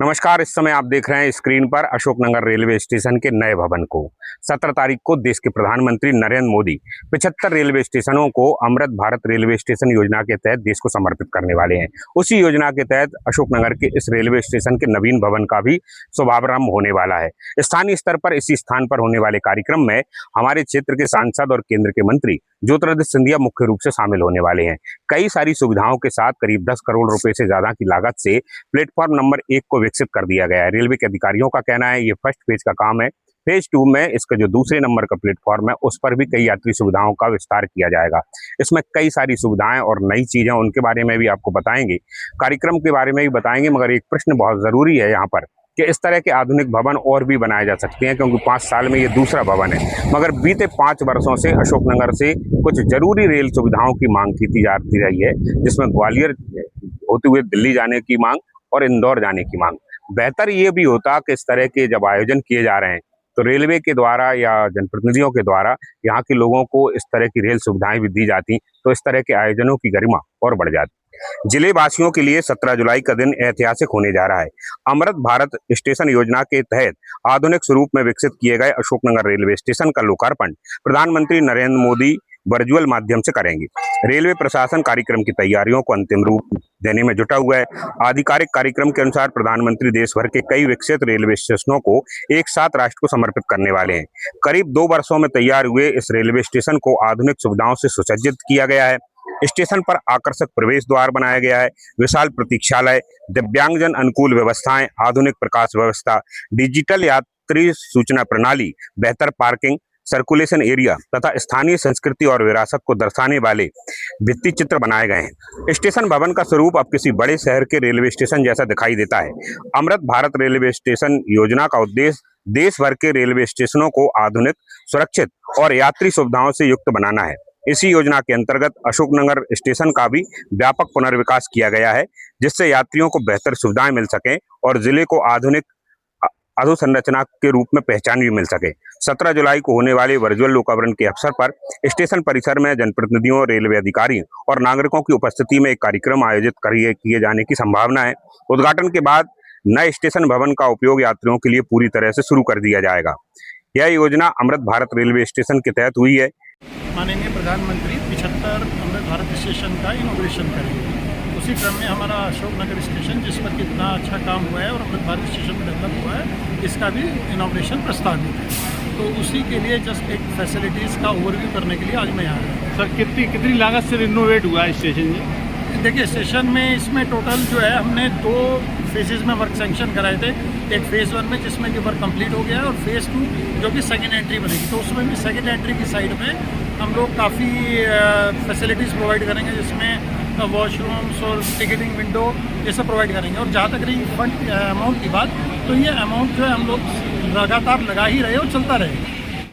नमस्कार। इस समय आप देख रहे हैं स्क्रीन पर अशोकनगर रेलवे स्टेशन के नए भवन को। 17 तारीख को देश के प्रधानमंत्री नरेंद्र मोदी 75 रेलवे स्टेशनों को अमृत भारत रेलवे स्टेशन योजना के तहत देश को समर्पित करने वाले हैं। उसी योजना के तहत अशोकनगर के इस रेलवे स्टेशन के नवीन भवन का भी शुभारंभ होने वाला है। स्थानीय स्तर पर इसी स्थान पर होने वाले कार्यक्रम में हमारे क्षेत्र के सांसद और केंद्र के मंत्री ज्योतिरादित्य सिंधिया मुख्य रूप से शामिल होने वाले हैं। कई सारी सुविधाओं के साथ करीब 10 करोड़ रुपए से ज्यादा की लागत से प्लेटफॉर्म नंबर 1 को विकसित कर दिया गया है। रेलवे के अधिकारियों का कहना है ये फर्स्ट फेज का काम है। फेज 2 में इसका जो दूसरे नंबर का प्लेटफॉर्म है उस पर भी कई यात्री सुविधाओं का विस्तार किया जाएगा। इसमें कई सारी सुविधाएं और नई चीजें उनके बारे में भी आपको बताएंगे, कार्यक्रम के बारे में भी बताएंगे। मगर एक प्रश्न बहुत जरूरी है यहाँ पर कि इस तरह के आधुनिक भवन और भी बनाए जा सकते हैं, क्योंकि 5 साल में ये दूसरा भवन है। मगर बीते 5 वर्षों से अशोकनगर से कुछ जरूरी रेल सुविधाओं की मांग की जाती रही है, जिसमें ग्वालियर होते हुए दिल्ली जाने की मांग और इंदौर जाने की मांग। बेहतर ये भी होता कि इस तरह के जब आयोजन किए जा रहे हैं तो रेलवे के द्वारा या जनप्रतिनिधियों के द्वारा यहाँ के लोगों को इस तरह की रेल सुविधाएं भी दी जाती, तो इस तरह के आयोजनों की गरिमा और बढ़ जाती। जिले वासियों के लिए 17 जुलाई का दिन ऐतिहासिक होने जा रहा है। अमृत भारत स्टेशन योजना के तहत आधुनिक स्वरूप में विकसित किए गए अशोकनगर रेलवे स्टेशन का लोकार्पण प्रधानमंत्री नरेंद्र मोदी वर्चुअल माध्यम से करेंगे। रेलवे प्रशासन कार्यक्रम की तैयारियों को अंतिम रूप देने में जुटा हुआ है। आधिकारिक कार्यक्रम के अनुसार प्रधानमंत्री देश भर के कई विकसित रेलवे स्टेशनों को एक साथ राष्ट्र को समर्पित करने वाले हैं। करीब 2 वर्षों में तैयार हुए इस रेलवे स्टेशन को आधुनिक सुविधाओं से सुसज्जित किया गया है। स्टेशन पर आकर्षक प्रवेश द्वार बनाया गया है, विशाल प्रतीक्षालय, दिव्यांगजन अनुकूल व्यवस्थाएं, आधुनिक प्रकाश व्यवस्था, डिजिटल यात्री सूचना प्रणाली, बेहतर पार्किंग, सर्कुलेशन एरिया तथा स्थानीय संस्कृति और विरासत को दर्शाने वाले भित्ति चित्र बनाए गए हैं। स्टेशन भवन का स्वरूप अब किसी बड़े शहर के रेलवे स्टेशन जैसा दिखाई देता है। अमृत भारत रेलवे स्टेशन योजना का उद्देश्य देश भर के रेलवे स्टेशनों को आधुनिक, सुरक्षित और यात्री सुविधाओं से युक्त बनाना है। इसी योजना के अंतर्गत अशोकनगर स्टेशन का भी व्यापक पुनर्विकास किया गया है, जिससे यात्रियों को बेहतर सुविधाएं मिल सकें और जिले को आधुनिक अधोसंरचना के रूप में पहचान भी मिल सके। 17 जुलाई को होने वाले वर्चुअल लोकार्पण के अवसर पर स्टेशन परिसर में जनप्रतिनिधियों, रेलवे अधिकारियों और नागरिकों की उपस्थिति में एक कार्यक्रम आयोजित किए जाने की संभावना है। उद्घाटन के बाद नए स्टेशन भवन का उपयोग यात्रियों के लिए पूरी तरह से शुरू कर दिया जाएगा। यह योजना अमृत भारत रेलवे स्टेशन के तहत हुई है। माननीय प्रधानमंत्री 75 अमृत भारत स्टेशन का इनॉग्रेशन करेंगे। उसी क्रम में हमारा अशोकनगर स्टेशन, जिस पर कितना अच्छा काम हुआ है और अमृत भारत स्टेशन में डेवलप हुआ है, इसका भी इनॉग्रेशन प्रस्तावित है। तो उसी के लिए जस्ट एक फैसिलिटीज़ का ओवरव्यू करने के लिए आज मैं यहाँ आया। सर, कितनी लागत से रिनोवेट हुआ है स्टेशन जी? देखिए, स्टेशन में इसमें टोटल जो है हमने 2 फेजेज़ में वर्क सैंक्शन कराए थे। एक फेज़ 1 में जिसमें कि वर्क कंप्लीट हो गया है, और फेज़ 2 जो कि सेकेंड एंट्री बनेगी। तो उसमें भी सेकेंड एंट्री की साइड में हम लोग काफ़ी फैसिलिटीज़ प्रोवाइड करेंगे, जिसमें वॉशरूम्स और टिकटिंग विंडो ये सब प्रोवाइड करेंगे। और जहाँ तक रही फंड अमाउंट की बात, तो ये अमाउंट जो है हम लोग लगातार लगा ही रहे और चलता रहेगा।